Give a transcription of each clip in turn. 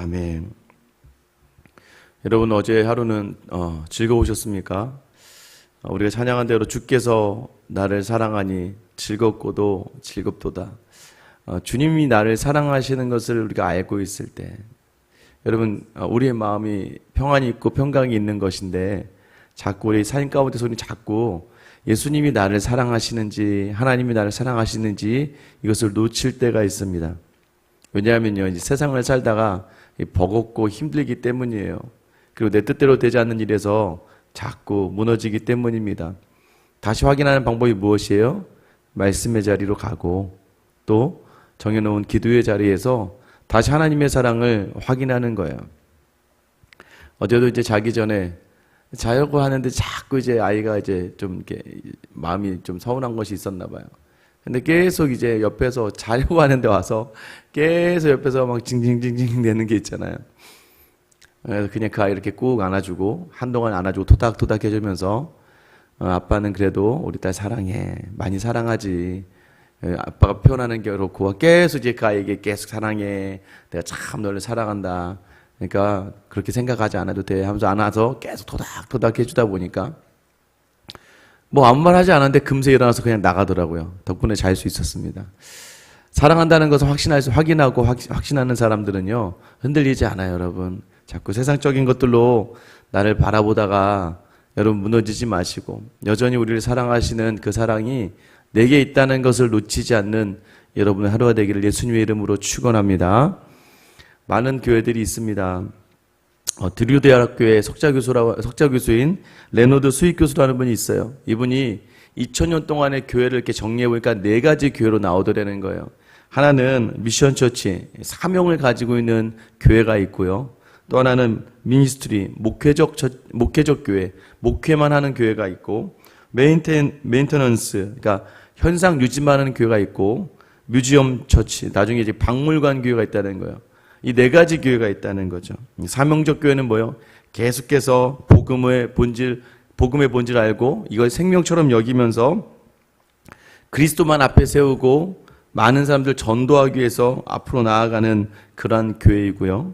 아멘. 여러분 어제 하루는 즐거우셨습니까? 우리가 찬양한 대로 주께서 나를 사랑하니 즐겁고도 즐겁도다. 주님이 나를 사랑하시는 것을 우리가 알고 있을 때 여러분 우리의 마음이 평안이 있고 평강이 있는 것인데 자꾸 우리 삶 가운데 손이 자꾸 예수님이 나를 사랑하시는지 하나님이 나를 사랑하시는지 이것을 놓칠 때가 있습니다. 왜냐하면요 이제 세상을 살다가 버겁고 힘들기 때문이에요. 그리고 내 뜻대로 되지 않는 일에서 자꾸 무너지기 때문입니다. 다시 확인하는 방법이 무엇이에요? 말씀의 자리로 가고 또 정해놓은 기도의 자리에서 다시 하나님의 사랑을 확인하는 거예요. 어제도 이제 자기 전에 자려고 하는데 자꾸 이제 아이가 이제 좀 이렇게 마음이 좀 서운한 것이 있었나 봐요. 근데 계속 이제 옆에서 자려고 하는데 와서 계속 옆에서 막 징징징징 내는 게 있잖아요. 그래서 그냥 그 아이 이렇게 꾹 안아주고 한동안 안아주고 토닥토닥 해주면서 아빠는 그래도 우리 딸 사랑해. 많이 사랑하지. 아빠가 표현하는 게 그렇고 계속 이제 그 아이에게 계속 사랑해. 내가 참 너를 사랑한다. 그러니까 그렇게 생각하지 않아도 돼 하면서 안아서 계속 토닥토닥 해주다 보니까 뭐 아무 말 하지 않았는데 금세 일어나서 그냥 나가더라고요. 덕분에 잘 수 있었습니다. 사랑한다는 것을 확인하고 확신하는 사람들은요 흔들리지 않아요. 여러분 자꾸 세상적인 것들로 나를 바라보다가 여러분 무너지지 마시고 여전히 우리를 사랑하시는 그 사랑이 내게 있다는 것을 놓치지 않는 여러분의 하루가 되기를 예수님의 이름으로 축원합니다. 많은 교회들이 있습니다. 드류대학교의 석자교수인 레노드 수익 교수라는 분이 있어요. 이분이 2000년 동안의 교회를 이렇게 정리해보니까 4가지 교회로 나오더라는 거예요. 하나는 미션 처치, 사명을 가지고 있는 교회가 있고요. 또 하나는 미니스트리, 목회적 교회, 목회만 하는 교회가 있고, 메인테넌스, 그러니까 현상 유지만 하는 교회가 있고, 뮤지엄 처치, 나중에 이제 박물관 교회가 있다는 거예요. 이 4가지 교회가 있다는 거죠. 사명적 교회는 뭐예요? 계속해서 복음의 본질 알고 이걸 생명처럼 여기면서 그리스도만 앞에 세우고 많은 사람들 전도하기 위해서 앞으로 나아가는 그러한 교회이고요.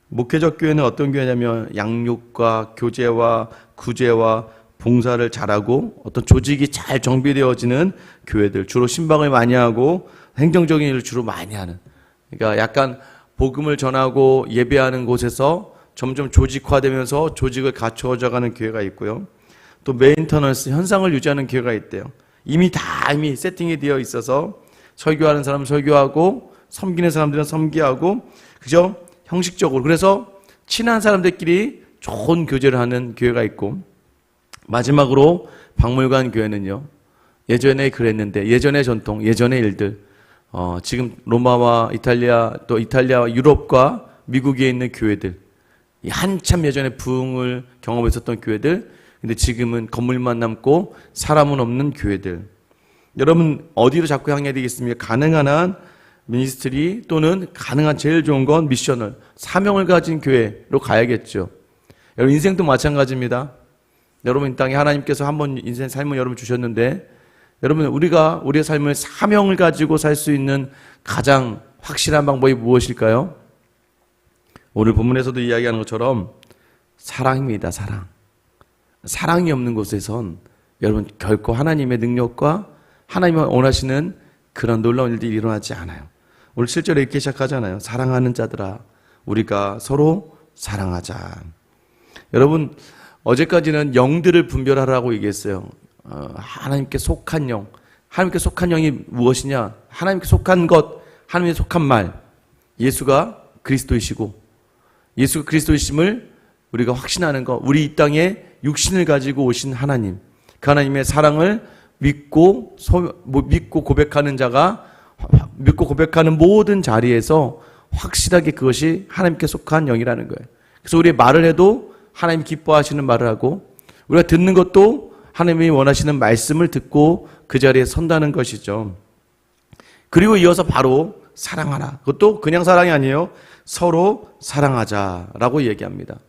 목회적 교회는 어떤 교회냐면 양육과 교제와 구제와 봉사를 잘하고 어떤 조직이 잘 정비되어지는 교회들, 주로 신방을 많이 하고 행정적인 일을 주로 많이 하는, 그러니까 약간 복음을 전하고 예배하는 곳에서 점점 조직화되면서 조직을 갖추어져가는 교회가 있고요. 또 메인터넌스, 현상을 유지하는 교회가 있대요. 이미 세팅이 되어 있어서 설교하는 사람은 설교하고 섬기는 사람들은 섬기하고 그죠? 형식적으로. 그래서 친한 사람들끼리 좋은 교제를 하는 교회가 있고, 마지막으로 박물관 교회는요, 예전에 그랬는데 예전의 전통, 예전의 일들, 지금 로마와 이탈리아, 또 이탈리아와 유럽과 미국에 있는 교회들, 한참 예전에 부흥을 경험했었던 교회들, 근데 지금은 건물만 남고 사람은 없는 교회들. 여러분 어디로 자꾸 향해야 되겠습니까? 가능한 한 미니스트리 또는 가능한 제일 좋은 건 미셔널, 사명을 가진 교회로 가야겠죠. 여러분 인생도 마찬가지입니다. 여러분 이 땅에 하나님께서 한번 인생 삶을 여러분 주셨는데, 여러분 우리가 우리의 삶을 사명을 가지고 살 수 있는 가장 확실한 방법이 무엇일까요? 오늘 본문에서도 이야기하는 것처럼 사랑입니다. 사랑이 없는 곳에선 여러분 결코 하나님의 능력과 하나님이 원하시는 그런 놀라운 일들이 일어나지 않아요. 오늘 실제로 이렇게 시작하잖아요. 사랑하는 자들아, 우리가 서로 사랑하자. 여러분 어제까지는 영들을 분별하라고 얘기했어요. 하나님께 속한 영. 하나님께 속한 영이 무엇이냐? 하나님께 속한 것, 하나님께 속한 말. 예수가 그리스도이시고, 예수가 그리스도이심을 우리가 확신하는 것. 우리 이 땅에 육신을 가지고 오신 하나님, 그 하나님의 사랑을 믿고 고백하는 자가, 믿고 고백하는 모든 자리에서 확실하게 그것이 하나님께 속한 영이라는 거예요. 그래서 우리 말을 해도 하나님 기뻐하시는 말을 하고, 우리가 듣는 것도 하나님이 원하시는 말씀을 듣고 그 자리에 선다는 것이죠. 그리고 이어서 바로 사랑하라. 그것도 그냥 사랑이 아니에요. 서로 사랑하자라고 얘기합니다.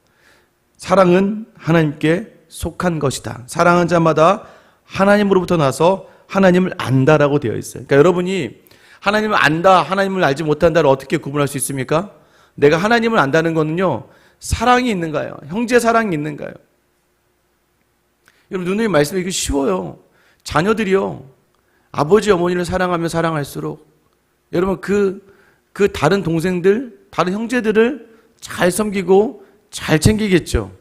사랑은 하나님께 속한 것이다. 사랑한 자마다 하나님으로부터 나서 하나님을 안다라고 되어 있어요. 그러니까 여러분이 하나님을 안다, 하나님을 알지 못한다를 어떻게 구분할 수 있습니까? 내가 하나님을 안다는 거는요, 사랑이 있는가요? 형제 사랑이 있는가요? 여러분, 누누이 말씀이 이거 쉬워요. 자녀들이요, 아버지 어머니를 사랑하면 사랑할수록 여러분 그 다른 동생들, 다른 형제들을 잘 섬기고 잘 챙기겠죠.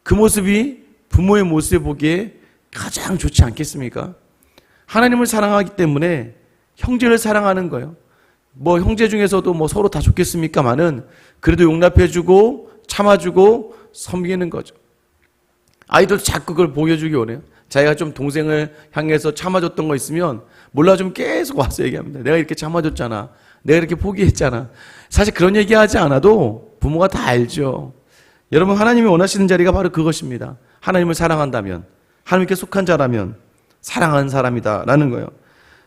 그 모습이 부모의 모습에 보기에 가장 좋지 않겠습니까? 하나님을 사랑하기 때문에 형제를 사랑하는 거예요. 뭐 형제 중에서도 뭐 서로 다 좋겠습니까마는 그래도 용납해주고 참아주고 섬기는 거죠. 아이들도 자꾸 그걸 보여주기 원해요. 자기가 좀 동생을 향해서 참아줬던 거 있으면 몰라 좀 계속 와서 얘기합니다. 내가 이렇게 참아줬잖아. 내가 이렇게 포기했잖아. 사실 그런 얘기하지 않아도 부모가 다 알죠. 여러분, 하나님이 원하시는 자리가 바로 그것입니다. 하나님을 사랑한다면, 하나님께 속한 자라면 사랑하는 사람이다라는 거예요.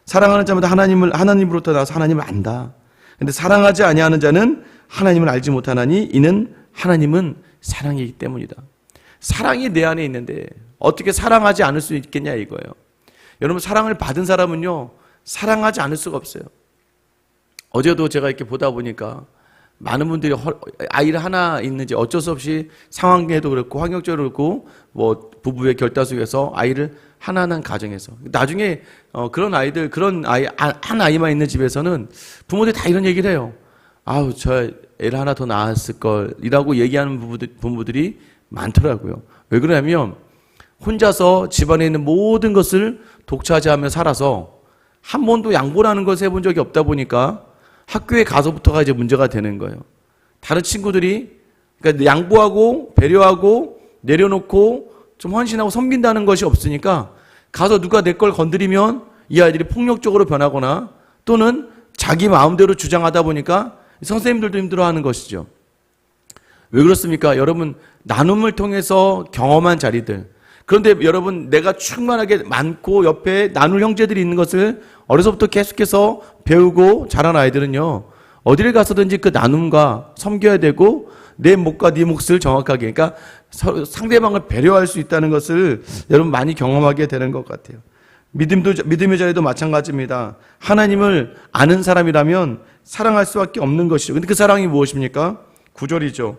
사랑하는 자마다 하나님으로부터 나와서 하나님을 안다. 근데 사랑하지 아니하는 자는 하나님을 알지 못하나니 이는 하나님은 사랑이기 때문이다. 사랑이 내 안에 있는데 어떻게 사랑하지 않을 수 있겠냐 이거예요. 여러분, 사랑을 받은 사람은요, 사랑하지 않을 수가 없어요. 어제도 제가 이렇게 보다 보니까 많은 분들이 아이를 하나 있는지 어쩔 수 없이 상황에도 그렇고 환경적으로 그렇고 뭐 부부의 결단속에서 아이를 하나 난 가정에서 나중에 그런 아이들, 그런 아이 한 아이만 있는 집에서는 부모들이 다 이런 얘기를 해요. 아우, 저 애를 하나 더 낳았을 걸이라고 얘기하는 부모들이 많더라고요. 왜 그러냐면 혼자서 집안에 있는 모든 것을 독차지하며 살아서 한 번도 양보라는 것을 해본 적이 없다 보니까 학교에 가서부터가 이제 문제가 되는 거예요. 다른 친구들이 그러니까 양보하고 배려하고 내려놓고 좀 헌신하고 섬긴다는 것이 없으니까 가서 누가 내 걸 건드리면 이 아이들이 폭력적으로 변하거나 또는 자기 마음대로 주장하다 보니까 선생님들도 힘들어하는 것이죠. 왜 그렇습니까? 여러분, 나눔을 통해서 경험한 자리들, 그런데 여러분, 내가 충만하게 많고 옆에 나눌 형제들이 있는 것을 어려서부터 계속해서 배우고 자란 아이들은요, 어디를 가서든지 그 나눔과 섬겨야 되고 내 몫과 네 몫을 정확하게, 그러니까 상대방을 배려할 수 있다는 것을 여러분 많이 경험하게 되는 것 같아요. 믿음의 자리도 마찬가지입니다. 하나님을 아는 사람이라면 사랑할 수밖에 없는 것이죠. 근데 그 사랑이 무엇입니까? 9절이죠.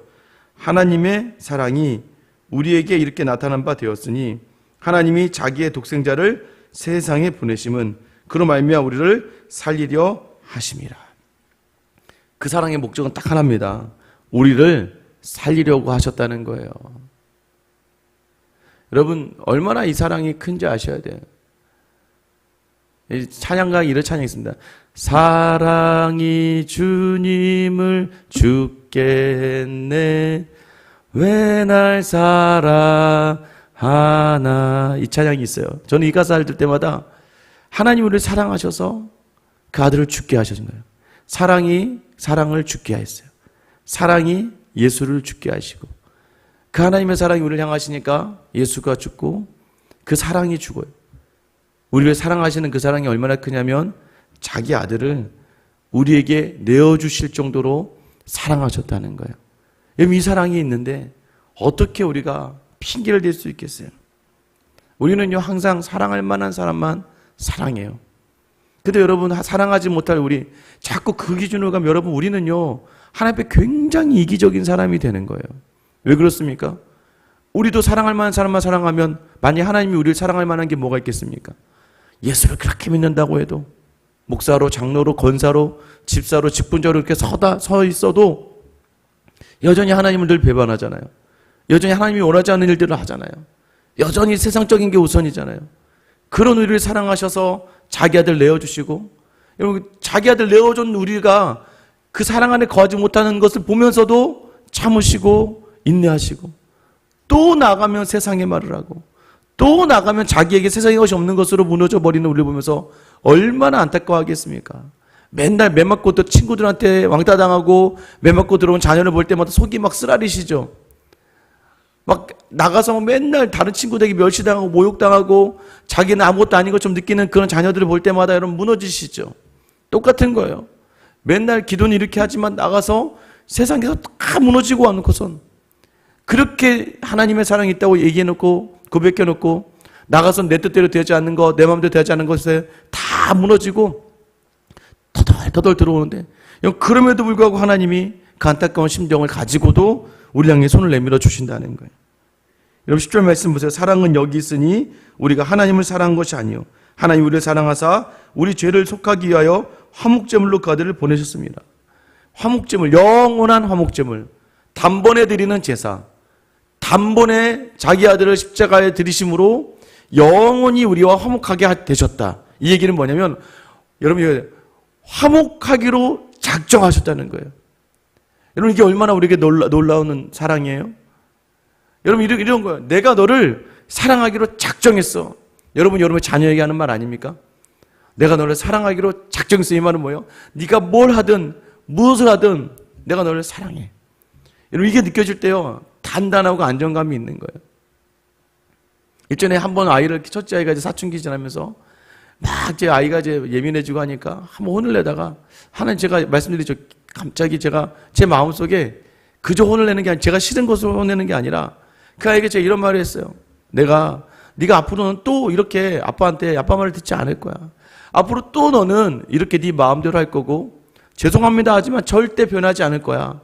하나님의 사랑이 우리에게 이렇게 나타난 바 되었으니 하나님이 자기의 독생자를 세상에 보내심은 그로 말미암아 우리를 살리려 하심이라. 그 사랑의 목적은 딱 하나입니다. 우리를 살리려고 하셨다는 거예요. 여러분, 얼마나 이 사랑이 큰지 아셔야 돼요. 찬양가에 이런 찬양이 있습니다. 사랑이 주님을 죽게 했네 왜 날 사랑하나. 이 찬양이 있어요. 저는 이 가사를 들 때마다 하나님 우리를 사랑하셔서 그 아들을 죽게 하신 거예요. 사랑이 사랑을 죽게 했어요. 사랑이 예수를 죽게 하시고 그 하나님의 사랑이 우리를 향하시니까 예수가 죽고 그 사랑이 죽어요. 우리를 사랑하시는 그 사랑이 얼마나 크냐면 자기 아들을 우리에게 내어주실 정도로 사랑하셨다는 거예요. 여러분, 이 사랑이 있는데 어떻게 우리가 핑계를 댈 수 있겠어요? 우리는요, 항상 사랑할 만한 사람만 사랑해요. 근데 여러분, 사랑하지 못할 우리, 자꾸 그 기준으로 가면 여러분, 우리는요, 하나님 앞에 굉장히 이기적인 사람이 되는 거예요. 왜 그렇습니까? 우리도 사랑할 만한 사람만 사랑하면 만약 하나님이 우리를 사랑할 만한 게 뭐가 있겠습니까? 예수를 그렇게 믿는다고 해도 목사로, 장로로, 권사로, 집사로, 직분자로 이렇게 서 있어도 여전히 하나님을 늘 배반하잖아요. 여전히 하나님이 원하지 않는 일들을 하잖아요. 여전히 세상적인 게 우선이잖아요. 그런 우리를 사랑하셔서 자기 아들 내어주시고, 여러분, 자기 아들 내어준 우리가 그 사랑 안에 거하지 못하는 것을 보면서도 참으시고 인내하시고, 또 나가면 세상의 말을 하고, 또 나가면 자기에게 세상의 것이 없는 것으로 무너져 버리는 우리를 보면서 얼마나 안타까워하겠습니까? 맨날 매 맞고 또 친구들한테 왕따 당하고 매 맞고 들어온 자녀를 볼 때마다 속이 막 쓰라리시죠. 막 나가서 맨날 다른 친구들에게 멸시당하고 모욕당하고 자기는 아무것도 아닌 것처럼 느끼는 그런 자녀들을 볼 때마다 여러분 무너지시죠. 똑같은 거예요. 맨날 기도는 이렇게 하지만 나가서 세상에서 다 무너지고 않고선 그렇게 하나님의 사랑이 있다고 얘기해놓고 고백해놓고 나가서 내 뜻대로 되지 않는 것, 내 마음대로 되지 않는 것에 다 무너지고 터덜터덜 들어오는데, 그럼에도 불구하고 하나님이 그 안타까운 심정을 가지고도 우리 향해 손을 내밀어 주신다는 거예요. 여러분 10절 말씀 보세요. 사랑은 여기 있으니 우리가 하나님을 사랑한 것이 아니요 하나님 우리를 사랑하사 우리 죄를 속하기 위하여 화목제물로 그 아들을 보내셨습니다. 화목제물, 영원한 화목제물, 단번에 드리는 제사, 단번에 자기 아들을 십자가에 들이심으로 영원히 우리와 화목하게 되셨다. 이 얘기는 뭐냐면 여러분 화목하기로 작정하셨다는 거예요. 여러분 이게 얼마나 우리에게 놀라운 사랑이에요? 여러분 이런 거예요. 내가 너를 사랑하기로 작정했어. 여러분의 자녀에게 하는 말 아닙니까? 내가 너를 사랑하기로 작정했어. 이 말은 뭐예요? 네가 뭘 하든 무엇을 하든 내가 너를 사랑해. 여러분 이게 느껴질 때요. 단단하고 안정감이 있는 거예요. 일전에 한번 아이를 첫째 아이가 이제 사춘기 지나면서 막 제 아이가 이제 예민해지고 하니까 한번 혼을 내다가 하나님 제가 말씀드리죠. 갑자기 제가 제 마음속에 그저 혼을 내는 게 아니라 제가 싫은 것으로 혼내는 게 아니라 그 아이에게 제가 이런 말을 했어요. 네가 앞으로는 또 이렇게 아빠한테 아빠 말을 듣지 않을 거야. 앞으로 또 너는 이렇게 네 마음대로 할 거고 죄송합니다 하지만 절대 변하지 않을 거야.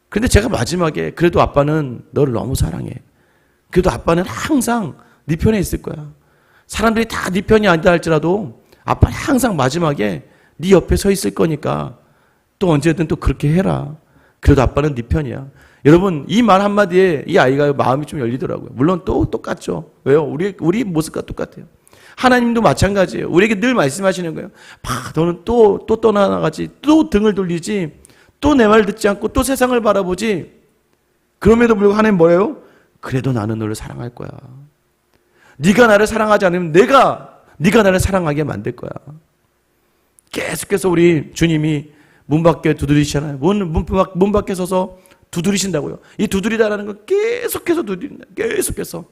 근데 제가 마지막에 그래도 아빠는 너를 너무 사랑해. 그래도 아빠는 항상 네 편에 있을 거야. 사람들이 다 네 편이 아니다 할지라도 아빠는 항상 마지막에 네 옆에 서 있을 거니까 또 언제든 또 그렇게 해라. 그래도 아빠는 네 편이야. 여러분 이 말 한마디에 이 아이가 마음이 좀 열리더라고요. 물론 또 똑같죠. 왜요? 우리 모습과 똑같아요. 하나님도 마찬가지예요. 우리에게 늘 말씀하시는 거예요. 너는 또 떠나가지, 또 등을 돌리지, 또 내 말 듣지 않고 또 세상을 바라보지. 그럼에도 불구하고 하나님 뭐예요? 그래도 나는 너를 사랑할 거야. 네가 나를 사랑하지 않으면 네가 나를 사랑하게 만들 거야. 계속해서 우리 주님이 문 밖에 두드리시잖아요. 문 밖에 서서 두드리신다고요. 이 두드리다라는 건 계속해서 두드린다. 계속해서.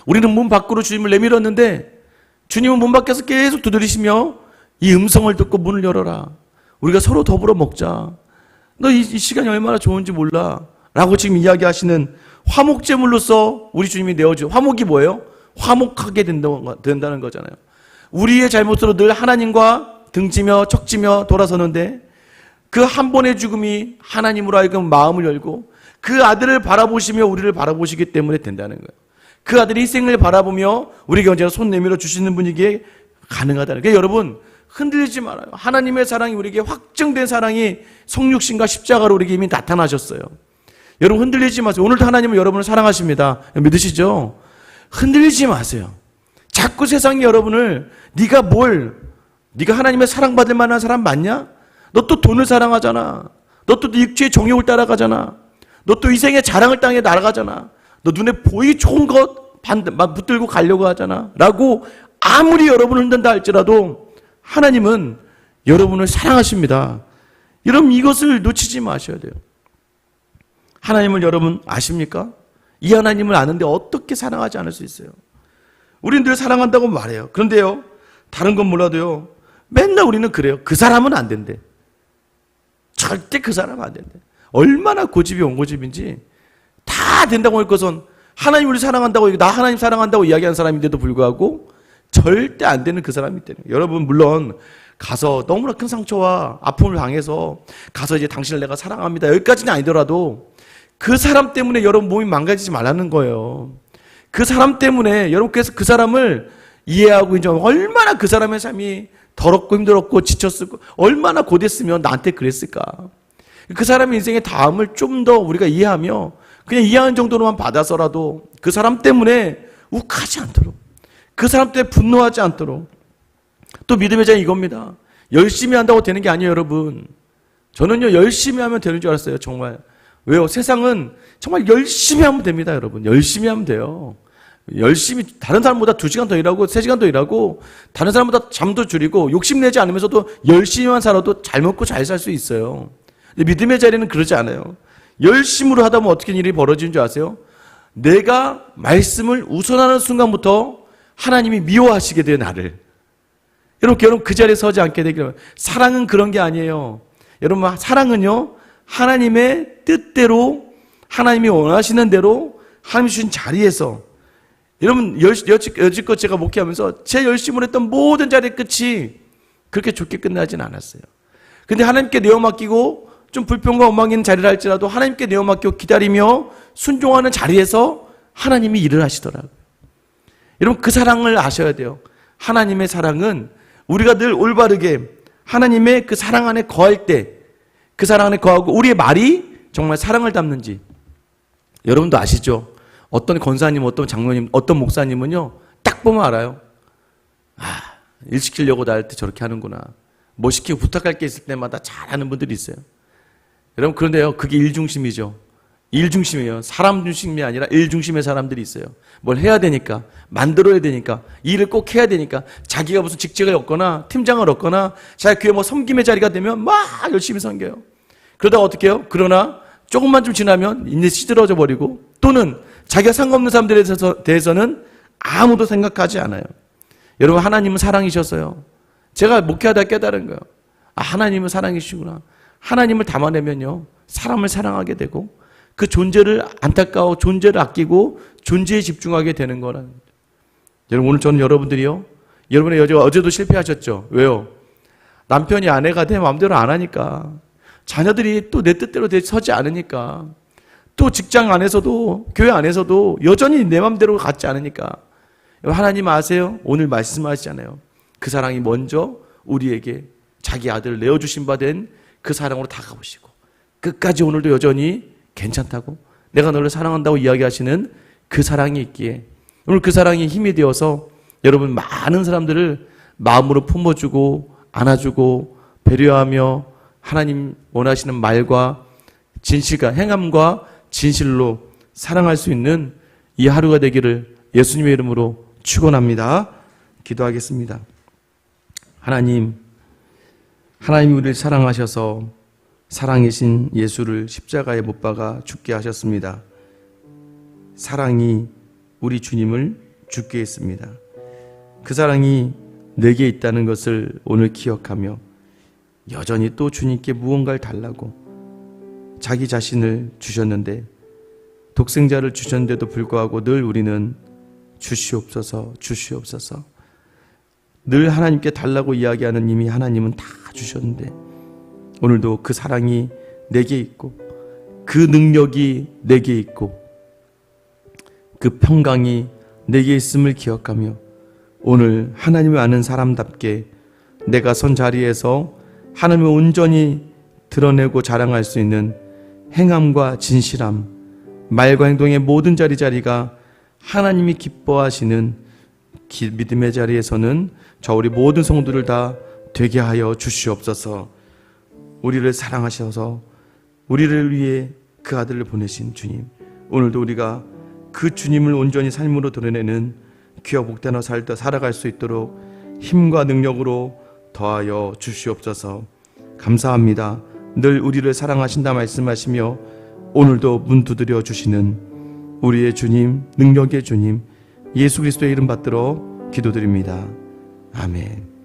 우리는 문 밖으로 주님을 내밀었는데 주님은 문 밖에서 계속 두드리시며 이 음성을 듣고 문을 열어라. 우리가 서로 더불어 먹자. 너 이 시간이 얼마나 좋은지 몰라. 라고 지금 이야기하시는 화목제물로서 우리 주님이 내어준 화목이 뭐예요? 화목하게 된다는 거잖아요. 우리의 잘못으로 늘 하나님과 등지며 척지며 돌아서는데 그 한 번의 죽음이 하나님으로 하여금 마음을 열고 그 아들을 바라보시며 우리를 바라보시기 때문에 된다는 거예요. 그 아들의 희생을 바라보며 우리에게 언제나 손 내밀어 주시는 분이기에 가능하다는 거예요. 여러분 흔들리지 말아요. 하나님의 사랑이 우리에게 확증된 사랑이 성육신과 십자가로 우리에게 이미 나타나셨어요. 여러분 흔들리지 마세요. 오늘도 하나님은 여러분을 사랑하십니다. 믿으시죠? 흔들리지 마세요. 자꾸 세상이 여러분을 네가 하나님의 사랑받을 만한 사람 맞냐? 너 또 돈을 사랑하잖아. 너 또 육체의 정욕을 따라가잖아. 너 또 이생의 자랑을 땅에 날아가잖아. 너 눈에 보이 좋은 것 붙들고 가려고 하잖아. 라고 아무리 여러분을 흔든다 할지라도 하나님은 여러분을 사랑하십니다. 여러분 이것을 놓치지 마셔야 돼요. 하나님을 여러분 아십니까? 이 하나님을 아는데 어떻게 사랑하지 않을 수 있어요? 우리는 늘 사랑한다고 말해요. 그런데요, 다른 건 몰라도요, 맨날 우리는 그래요. 그 사람은 안 된대. 절대 그 사람은 안 된대. 얼마나 고집이 온고집인지 다 된다고 할 것은 하나님을 사랑한다고, 나 하나님 사랑한다고 이야기하는 사람인데도 불구하고 절대 안 되는 그 사람이 있다는 거예요. 여러분 물론 가서 너무나 큰 상처와 아픔을 당해서 가서 이제 당신을 내가 사랑합니다. 여기까지는 아니더라도 그 사람 때문에 여러분 몸이 망가지지 말라는 거예요. 그 사람 때문에 여러분께서 그 사람을 이해하고 이제 얼마나 그 사람의 삶이 더럽고 힘들었고 지쳤고 얼마나 고됐으면 나한테 그랬을까. 그 사람의 인생의 다음을 좀 더 우리가 이해하며 그냥 이해하는 정도로만 받아서라도 그 사람 때문에 욱하지 않도록, 그 사람 때문에 분노하지 않도록. 또 믿음의 자는 이겁니다. 열심히 한다고 되는 게 아니에요, 여러분. 저는요 열심히 하면 되는 줄 알았어요. 정말. 왜요? 세상은 정말 열심히 하면 됩니다, 여러분. 열심히 하면 돼요. 열심히 다른 사람보다 2시간 더 일하고 3시간 더 일하고 다른 사람보다 잠도 줄이고 욕심내지 않으면서도 열심히만 살아도 잘 먹고 잘 살 수 있어요. 근데 믿음의 자리는 그러지 않아요. 열심으로 하다 보면 어떻게 일이 벌어지는 줄 아세요? 내가 말씀을 우선하는 순간부터 하나님이 미워하시게 돼요, 나를. 여러분 그 자리에 서지 않게 되기를. 사랑은 그런 게 아니에요. 여러분 사랑은요, 하나님의 뜻대로, 하나님이 원하시는 대로 하나님 주신 자리에서, 여러분 여지껏 제가 목회하면서 제 열심으로 했던 모든 자리의 끝이 그렇게 좋게 끝나진 않았어요. 근데 하나님께 내어 맡기고 좀 불평과 원망인 자리를 할지라도 하나님께 내어 맡겨 기다리며 순종하는 자리에서 하나님이 일을 하시더라고요. 여러분, 그 사랑을 아셔야 돼요. 하나님의 사랑은 우리가 늘 올바르게 하나님의 그 사랑 안에 거할 때, 그 사랑 안에 거하고 우리의 말이 정말 사랑을 담는지 여러분도 아시죠? 어떤 권사님, 어떤 장로님, 어떤 목사님은요, 딱 보면 알아요. 일 시키려고 나 할 때 저렇게 하는구나. 뭐 시키고 부탁할 게 있을 때마다 잘하는 분들이 있어요. 여러분, 그런데요, 그게 일중심이죠. 일중심이에요. 사람 중심이 아니라 일중심의 사람들이 있어요. 뭘 해야 되니까, 만들어야 되니까, 일을 꼭 해야 되니까, 자기가 무슨 직책을 얻거나 팀장을 얻거나 자기 교회 뭐 섬김의 자리가 되면 막 열심히 섬겨요. 그러다가 어떻게 해요? 그러나 조금만 좀 지나면 이제 시들어져 버리고, 또는 자기가 상관없는 사람들에 대해서는 아무도 생각하지 않아요. 여러분, 하나님은 사랑이셨어요. 제가 목회하다 깨달은 거예요. 하나님은 사랑이시구나. 하나님을 담아내면요, 사람을 사랑하게 되고 그 존재를 안타까워 존재를 아끼고 존재에 집중하게 되는 거라는 거죠. 여러분, 오늘 저는 여러분들이요, 여러분의 여자가 어제도 실패하셨죠. 왜요? 남편이 아내가 내 마음대로 안 하니까, 자녀들이 또 내 뜻대로 서지 않으니까, 또 직장 안에서도 교회 안에서도 여전히 내 마음대로 갖지 않으니까. 하나님 아세요? 오늘 말씀하시잖아요. 그 사랑이 먼저 우리에게 자기 아들을 내어주신 바 된 그 사랑으로 다가오시고 끝까지 오늘도 여전히 괜찮다고, 내가 너를 사랑한다고 이야기하시는 그 사랑이 있기에, 오늘 그 사랑이 힘이 되어서 여러분 많은 사람들을 마음으로 품어주고 안아주고 배려하며 하나님 원하시는 말과 진실과 행함과 진실로 사랑할 수 있는 이 하루가 되기를 예수님의 이름으로 축원합니다. 기도하겠습니다. 하나님 우리를 사랑하셔서 사랑이신 예수를 십자가에 못 박아 죽게 하셨습니다. 사랑이 우리 주님을 죽게 했습니다. 그 사랑이 내게 있다는 것을 오늘 기억하며 여전히 또 주님께 무언가를 달라고 자기 자신을 주셨는데, 독생자를 주셨는데도 불구하고 늘 우리는 주시옵소서, 주시옵소서. 늘 하나님께 달라고 이야기하는 이미 하나님은 다 주셨는데, 오늘도 그 사랑이 내게 있고 그 능력이 내게 있고 그 평강이 내게 있음을 기억하며 오늘 하나님을 아는 사람답게 내가 선 자리에서 하나님을 온전히 드러내고 자랑할 수 있는 행함과 진실함, 말과 행동의 모든 자리가 하나님이 기뻐하시는 믿음의 자리에서는 저 우리 모든 성도들 다 되게 하여 주시옵소서. 우리를 사랑하셔서 우리를 위해 그 아들을 보내신 주님, 오늘도 우리가 그 주님을 온전히 삶으로 드러내는 귀하 복되나 살아갈 수 있도록 힘과 능력으로 더하여 주시옵소서. 감사합니다. 늘 우리를 사랑하신다 말씀하시며 오늘도 문 두드려 주시는 우리의 주님, 능력의 주님 예수 그리스도의 이름 받들어 기도드립니다. 아멘.